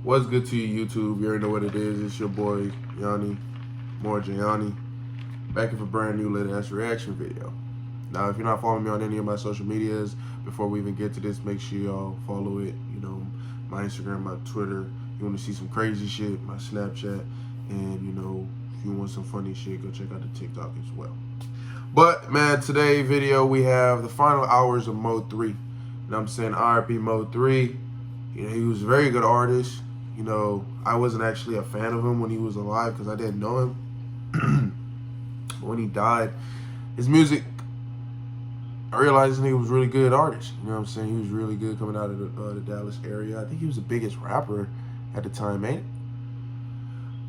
What's good to you, YouTube? You already know what it is. It's your boy, Yanni, Mo3, back with a brand new latest reaction video. Now, if you're not following me on any of my social medias, before we even get to this, make sure y'all follow it. You know, my Instagram, my Twitter. You want to see some crazy shit, my Snapchat. And, you know, if you want some funny shit, go check out the TikTok as well. But, man, today's video, we have the final hours of Mo3. You know what I'm saying? RIP Mo3. You know, he was a very good artist. You know, I wasn't actually a fan of him when he was alive because I didn't know him. But when he died, his music, I realized he was a really good artist. You know what I'm saying? He was really good coming out of the Dallas area. I think he was the biggest rapper at the time, ain't it?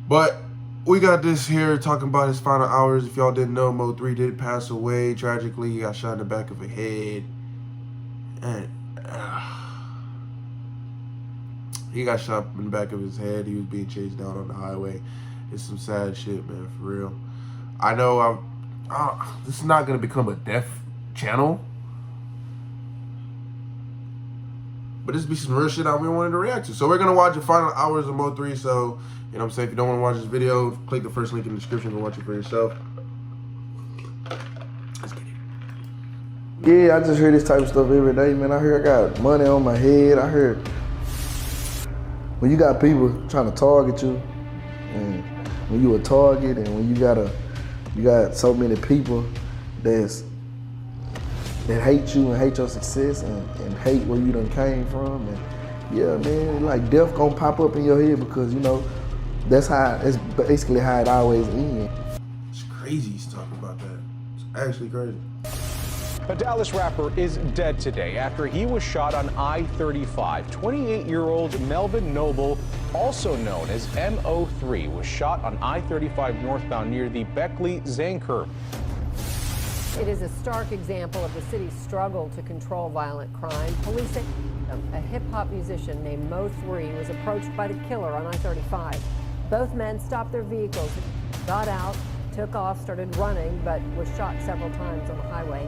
But we got this here talking about his final hours. If y'all didn't know, Mo3 did pass away tragically. He got shot in the back of the head. And he got shot in the back of his head. He was being chased down on the highway. It's some sad shit, man, for real. I know this is not going to become a death channel. But this be some real shit I really wanted to react to. So we're going to watch the final hours of Mo3. So, you know what I'm saying? If you don't want to watch this video, click the first link in the description and watch it for yourself. Let's get it. Yeah, I just hear this type of stuff every day, man. I hear I got money on my head. I hear when you got people trying to target you, and when you a target, and when you got so many people that hate you and hate your success and hate where you done came from, and yeah, man, like death gonna pop up in your head because you know that's it's basically how it always ends. It's crazy he's talking about that. It's actually crazy. A Dallas rapper is dead today after he was shot on I-35. 28-year-old Melvin Noble, also known as Mo3, was shot on I-35 northbound near the Beckley-Zane curve. It is a stark example of the city's struggle to control violent crime. Police say a hip-hop musician named Mo3 was approached by the killer on I-35. Both men stopped their vehicles, got out, took off, started running, but was shot several times on the highway.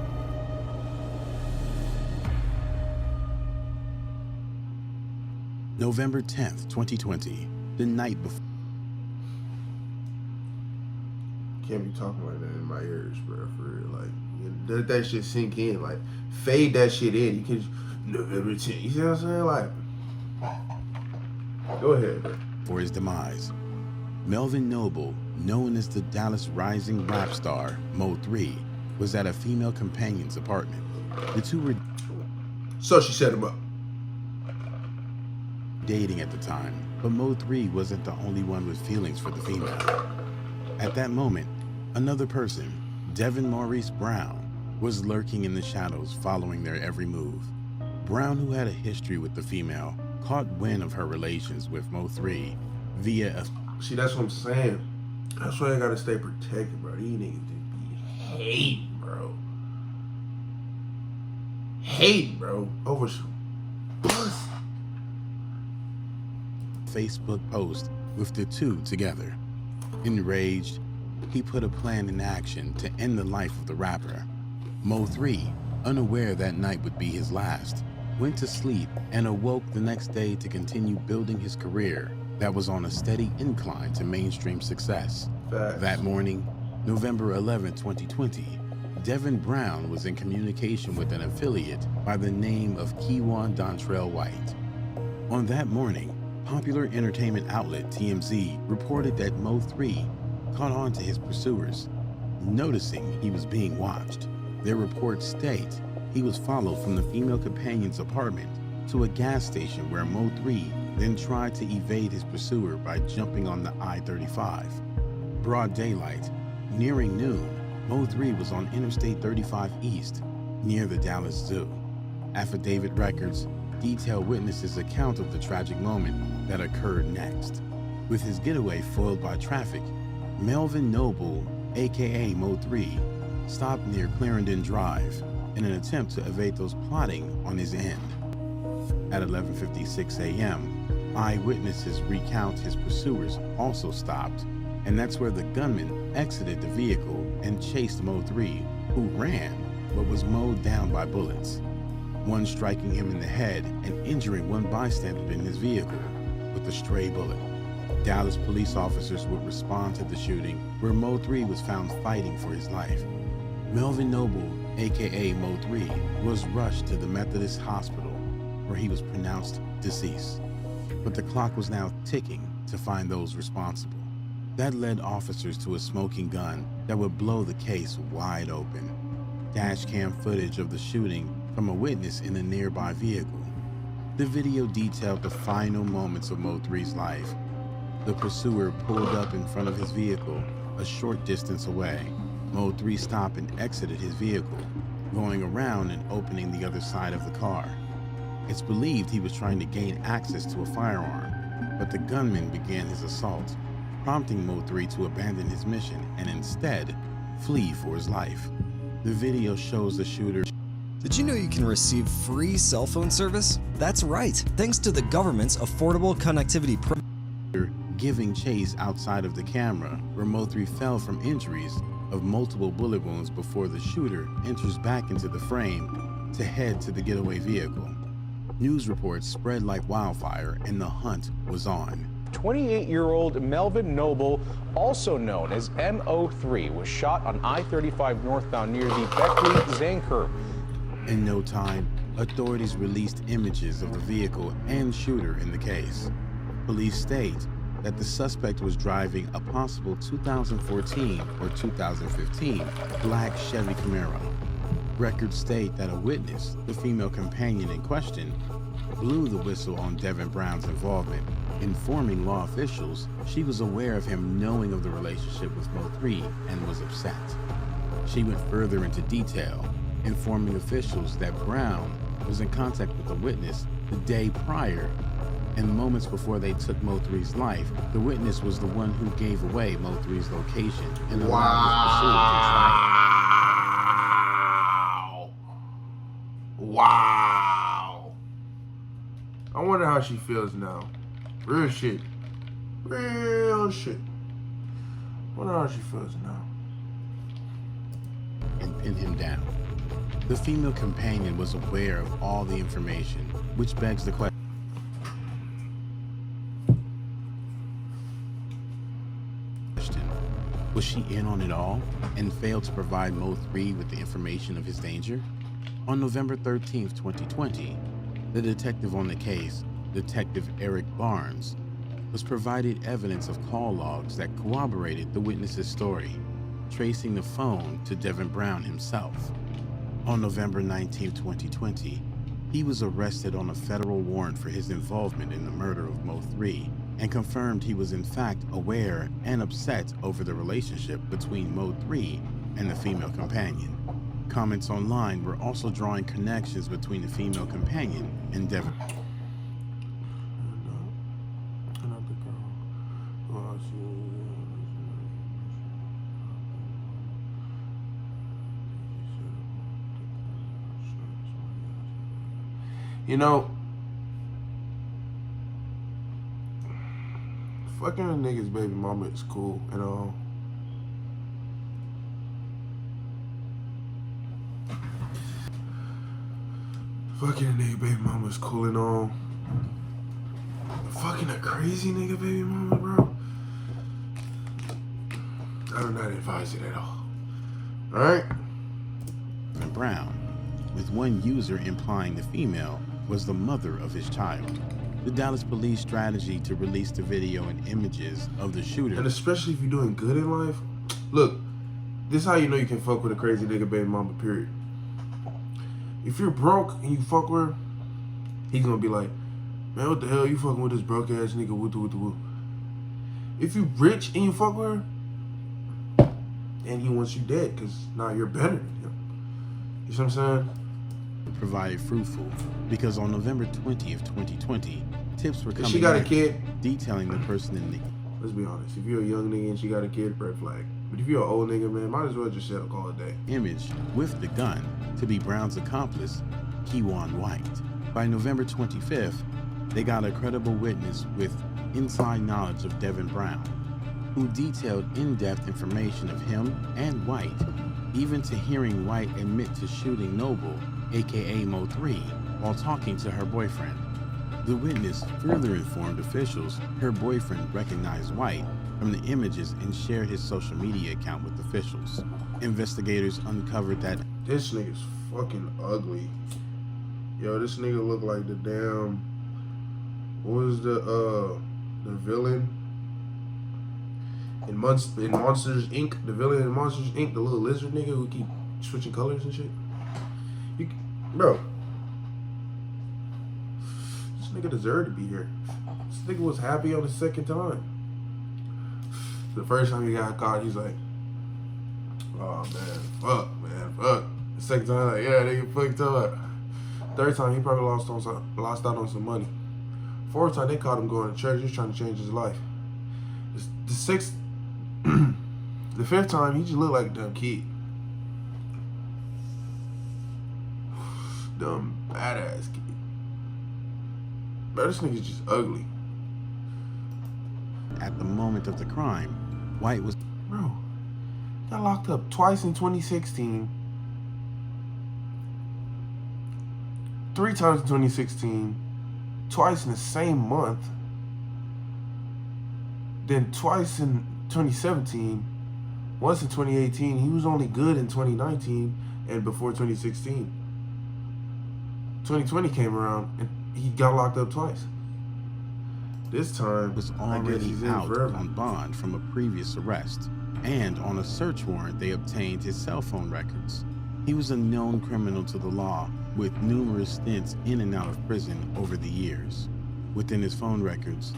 November 10th, 2020, the night before. Can't be talking like that in my ears, bro, for real. Like, let that shit sink in. Like, fade that shit in. You can, November 10th, you see what I'm saying? Like, go ahead, bro. For his demise, Melvin Noble, known as the Dallas rising rap star, Mo3, was at a female companion's apartment. The two were So she set him up. dating at the time, but Mo3 wasn't the only one with feelings for the female. At that moment, another person, Devin Maurice Brown, was lurking in the shadows following their every move. Brown, who had a history with the female, caught wind of her relations with Mo3 via a... See, that's what I'm saying. That's why I gotta stay protected, bro. These niggas just be hating, bro. Hating, bro. Over some pussy. Facebook post with the two together. Enraged, he put a plan in action to end the life of the rapper. Mo3, unaware that night would be his last, went to sleep and awoke the next day to continue building his career that was on a steady incline to mainstream success. Facts. That morning, November 11, 2020, Devin Brown was in communication with an affiliate by the name of Keywan Dontrell White. On that morning, popular entertainment outlet TMZ reported that Mo3 caught on to his pursuers, noticing he was being watched. Their reports state he was followed from the female companion's apartment to a gas station where Mo3 then tried to evade his pursuer by jumping on the I-35. Broad daylight, nearing noon, Mo3 was on Interstate 35 East, near the Dallas Zoo. Affidavit records detail witnesses' account of the tragic moment that occurred next. With his getaway foiled by traffic, Melvin Noble, aka Mo3, stopped near Clarendon Drive in an attempt to evade those plotting on his end. At 11:56 a.m., eyewitnesses recount his pursuers also stopped, and that's where the gunman exited the vehicle and chased Mo3, who ran but was mowed down by bullets. one striking him in the head and injuring one bystander in his vehicle. with a stray bullet. Dallas police officers would respond to the shooting where Mo3 was found fighting for his life. Melvin Noble, aka Mo3, was rushed to the Methodist Hospital where he was pronounced deceased. But the clock was now ticking to find those responsible. That led officers to a smoking gun that would blow the case wide open. Dash cam footage of the shooting from a witness in a nearby vehicle. The video detailed the final moments of Mo3's life. The pursuer pulled up in front of his vehicle a short distance away. Mo3 stopped and exited his vehicle, going around and opening the other side of the car. It's believed he was trying to gain access to a firearm, but the gunman began his assault, prompting Mo3 to abandon his mission and instead flee for his life. The video shows the shooter. Did you know you can receive free cell phone service? That's right, thanks to the government's Affordable Connectivity Program. Giving chase outside of the camera, where Mo3 fell from injuries of multiple bullet wounds before the shooter enters back into the frame to head to the getaway vehicle. News reports spread like wildfire and the hunt was on. 28-year-old Melvin Noble, also known as Mo3, was shot on I-35 northbound near the Beckley-Zane curve. In no time, authorities released images of the vehicle and shooter in the case. Police state that the suspect was driving a possible 2014 or 2015 black Chevy Camaro. Records state that a witness, the female companion in question, blew the whistle on Devin Brown's involvement, informing law officials she was aware of him knowing of the relationship with Mo3 and was upset. She went further into detail, informing officials that Brown was in contact with the witness the day prior, and moments before they took Mo3's life, the witness was the one who gave away Mo3's location and allowed his pursuer to track. Wow. I wonder how she feels now. Real shit. Real shit. I wonder how she feels now. And pin him down. The female companion was aware of all the information, which begs the question. Was she in on it all and failed to provide Mo3 with the information of his danger? On November 13, 2020, the detective on the case, Detective Eric Barnes, was provided evidence of call logs that corroborated the witness's story, tracing the phone to Devin Brown himself. On November 19, 2020, he was arrested on a federal warrant for his involvement in the murder of Mo3 and confirmed he was in fact aware and upset over the relationship between Mo3 and the female companion. Comments online were also drawing connections between the female companion and Devin. You know, fucking a nigga's baby mama is cool and all. Fucking a nigga baby mama is cool and all. Fucking a crazy nigga baby mama, bro. I do not advise it at all. Alright? Brown, with one user implying the female was the mother of his child. The Dallas police strategy to release the video and images of the shooter. And especially if you're doing good in life. Look, this is how you know you can fuck with a crazy nigga baby mama, period. If you're broke and you fuck with her, he's gonna be like, man, what the hell you fucking with this broke ass nigga, woo. If you rich and you fuck with her, and he wants you dead, because now you're better than him. You see what I'm saying? Provided fruitful, because on November 20th, 2020, tips were coming If she got a in kid, detailing the person in the... Let's be honest, if you're a young nigga and she got a kid, red flag. But if you're an old nigga, man, might as well just settle, call it a day. image with the gun to be Brown's accomplice, Keywan White. By November 25th, they got a credible witness with inside knowledge of Devin Brown, who detailed in-depth information of him and White, even to hearing White admit to shooting Noble, aka Mo3, while talking to her boyfriend. The witness further informed officials her boyfriend recognized White from the images and shared his social media account with officials. Investigators uncovered that this nigga's fucking ugly. Yo, this nigga look like the damn, what was the villain in Monsters Inc. The villain in Monsters Inc. The little lizard nigga who keep switching colors and shit. Bro, this nigga deserved to be here. This nigga was happy on the second time. The first time he got caught, he's like, oh man, fuck. The second time, like, yeah, nigga fucked up. Third time, he probably lost out on some money. Fourth time, they caught him going to church. He was trying to change his life. The sixth, the fifth time, he just looked like a dumb kid. Dumb, badass kid. But this nigga's just ugly. at the moment of the crime, White was... Bro, got locked up twice in 2016. 3 times in 2016. Twice in the same month. Then twice in 2017. Once in 2018. He was only good in 2019 and before 2016. 2020 came around and he got locked up twice. This time, was I guess already he's in out forever. on bond from a previous arrest, and on a search warrant they obtained his cell phone records. He was a known criminal to the law, with numerous stints in and out of prison over the years. Within his phone records,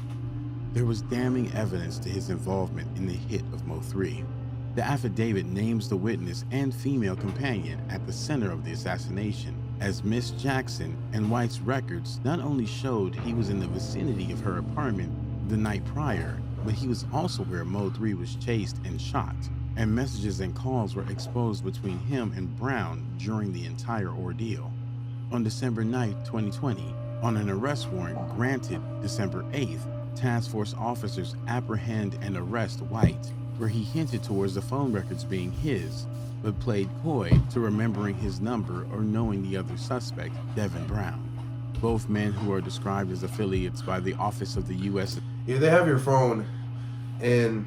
there was damning evidence to his involvement in the hit of Mo3. The affidavit names the witness and female companion at the center of the assassination, as Miss Jackson, and White's records not only showed he was in the vicinity of her apartment the night prior, but he was also where Mo3 was chased and shot, and messages and calls were exposed between him and Brown during the entire ordeal. On December 9, 2020, on an arrest warrant granted December 8th, task force officers apprehend and arrest White, where he hinted towards the phone records being his, but played coy to remembering his number or knowing the other suspect, Devin Brown. Both men who are described as affiliates by the Office of the U.S. If they have your phone and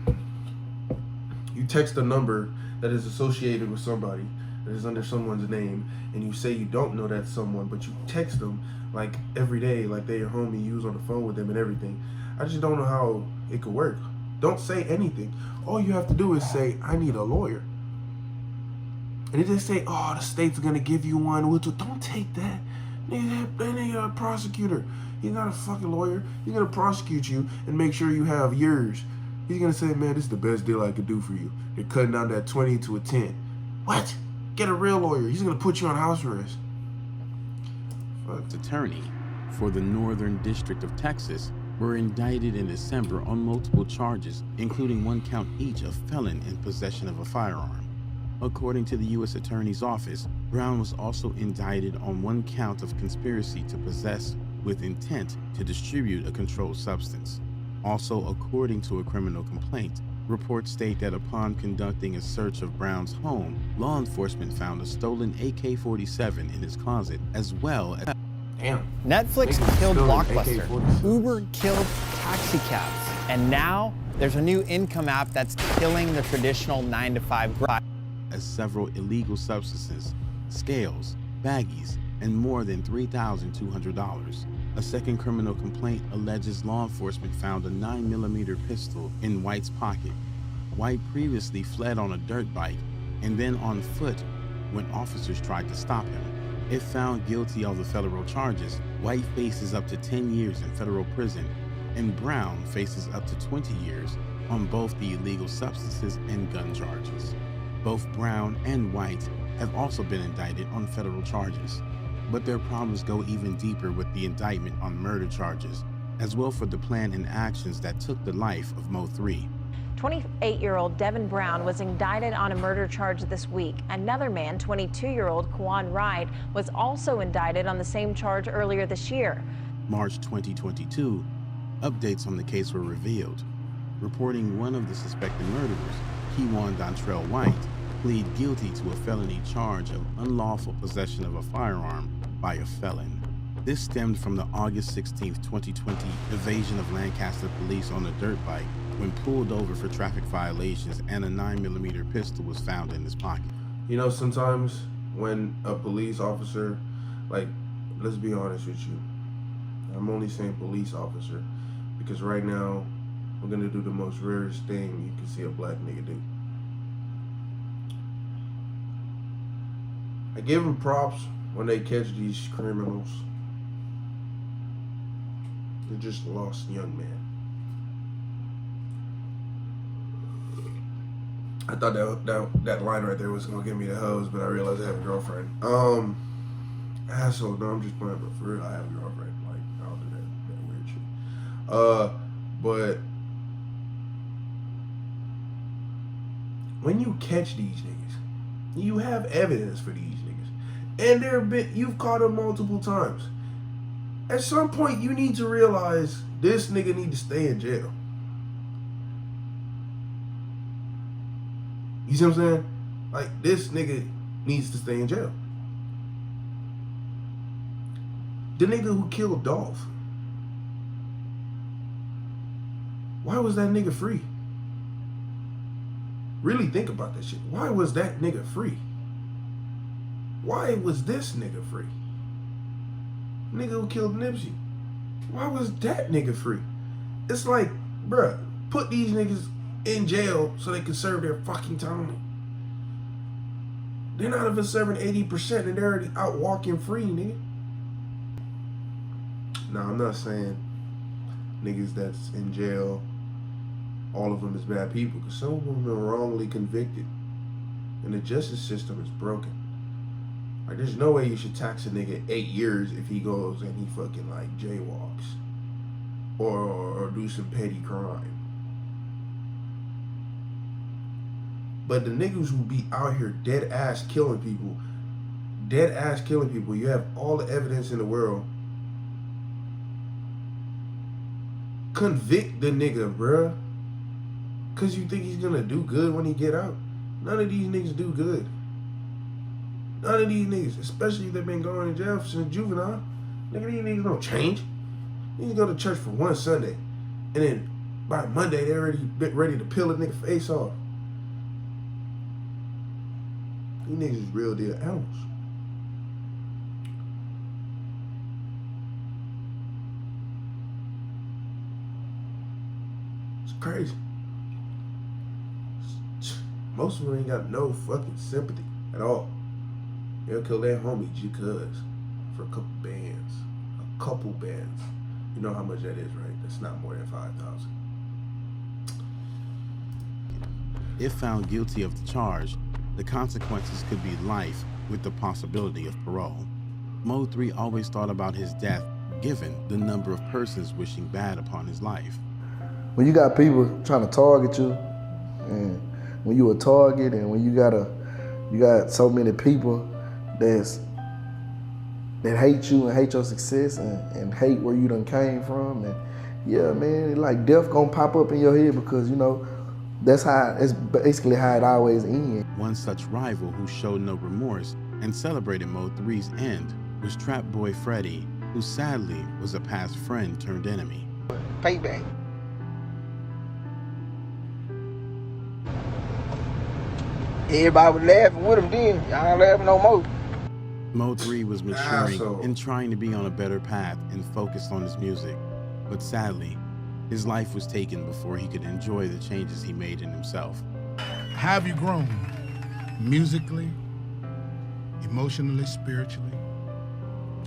you text a number that is associated with somebody, that is under someone's name, and you say you don't know that someone, but you text them like every day, like they're your homie, you use on the phone with them and everything, I just don't know how it could work. Don't say anything. All you have to do is say, I need a lawyer. And they just say, oh, the state's gonna give you one. Don't take that. They ain't a prosecutor. He's not a fucking lawyer. He's gonna prosecute you and make sure you have yours. He's gonna say, man, this is the best deal I could do for you. They're cutting down that 20 to a 10. What? Get a real lawyer. He's gonna put you on house arrest. Fuck. attorney for the Northern District of Texas were indicted in December on multiple charges, including 1 count each of felon in possession of a firearm. According to the U.S. Attorney's Office, Brown was also indicted on 1 count of conspiracy to possess with intent to distribute a controlled substance. Also, according to a criminal complaint, reports state that upon conducting a search of Brown's home, law enforcement found a stolen AK-47 in his closet, as well as... Damn. Netflix Niggas killed stealing Blockbuster. AK-47s. Uber killed taxi cabs. And now there's a new income app that's killing the traditional 9-to-5 grind. as several illegal substances, scales, baggies, and more than $3,200. A second criminal complaint alleges law enforcement found a 9mm pistol in White's pocket. White previously fled on a dirt bike and then on foot when officers tried to stop him. If found guilty of the federal charges, White faces up to 10 years in federal prison, and Brown faces up to 20 years on both the illegal substances and gun charges. Both Brown and White have also been indicted on federal charges, but their problems go even deeper with the indictment on murder charges, as well for the plan and actions that took the life of Mo3. 28-year-old Devin Brown was indicted on a murder charge this week. Another man, 22-year-old Kwan Wright, was also indicted on the same charge earlier this year. March 2022, updates on the case were revealed, reporting one of the suspected murderers, Kwan Dontrell White, plead guilty to a felony charge of unlawful possession of a firearm by a felon. This stemmed from the August 16, 2020 evasion of Lancaster police on a dirt bike when pulled over for traffic violations and a 9mm pistol was found in his pocket. You know, sometimes when a police officer, like, let's be honest with you, I'm only saying police officer because right now we're gonna do the most rarest thing you can see a black nigga do. I give them props when they catch these criminals. They're just lost young men. I thought that line right there was gonna give me the hose, but I realized I have a girlfriend. Asshole, no, I'm just playing, but for real, I have a girlfriend. Like, I don't do that weird shit. But when you catch these niggas, you have evidence for these niggas, and you've caught them multiple times. At some point, you need to realize this nigga need to stay in jail. You see what I'm saying? Like, this nigga needs to stay in jail. The nigga who killed Dolph, why was that nigga free? Really think about that shit. Why was that nigga free? Why was this nigga free? Nigga who killed Nipsey, why was that nigga free? It's like, bruh, put these niggas in jail so they can serve their fucking time. They're not even serving 80% and they're already out walking free, nigga. Now, I'm not saying niggas that's in jail, all of them is bad people, because some of them are wrongly convicted and the justice system is broken. Like, there's no way you should tax a nigga 8 years if he goes and he fucking like jaywalks or do some petty crime. But the niggas who be out here dead ass killing people, you have all the evidence in the world. Convict the nigga, bruh. Cause you think he's gonna do good when he get out. None of these niggas do good. None of these niggas, especially if they've been going to jail since juvenile. Nigga, these niggas don't change. These go to church for one Sunday, and then by Monday they're already ready to peel a nigga face off. These niggas is real deal animals. It's crazy. Most of them ain't got no fucking sympathy at all. They'll kill their homie G cuz for a couple bands. A couple bands. You know how much that is, right? That's not more than 5,000. If found guilty of the charge, the consequences could be life with the possibility of parole. Mo3 always thought about his death given the number of persons wishing bad upon his life. When you got people trying to target you, and when you a target, and when you got so many people that hate you and hate your success and hate where you done came from, and yeah, man, like death gonna pop up in your head because, you know, it's basically how it always ends. One such rival who showed no remorse and celebrated Mo3's end was Trap Boy Freddy, who sadly was a past friend turned enemy. Payback. Everybody was laughing with him then. Y'all ain't laughing no more. Mo3 was maturing and trying to be on a better path and focused on his music. But sadly, his life was taken before he could enjoy the changes he made in himself. How have you grown? Musically, emotionally, spiritually?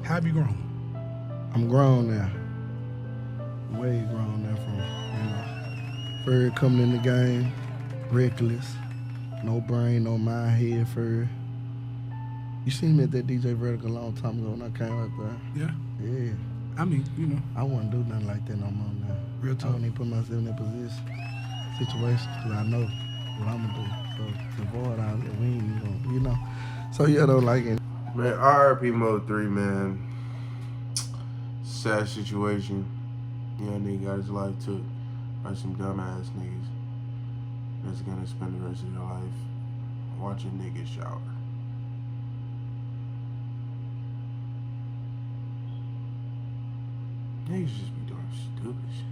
How have you grown? I'm grown now. Way grown now from, you know, Ferg coming in the game, reckless, no brain, no mind, head Ferg. You seen me at that DJ Vertical a long time ago when I came out there. Yeah? Yeah. I mean, you know. I wouldn't do nothing like that no more now. Real talk. I don't even put myself in that situation because I know what I'm going to do. So to avoid all that, we ain't even going to, you know. So yeah, though, like it. Man, RIP Mo3, man. Sad situation. Yeah, nigga got his life took by some dumbass niggas that's gonna spend the rest of their life watching niggas shower. Niggas just be doing stupid shit.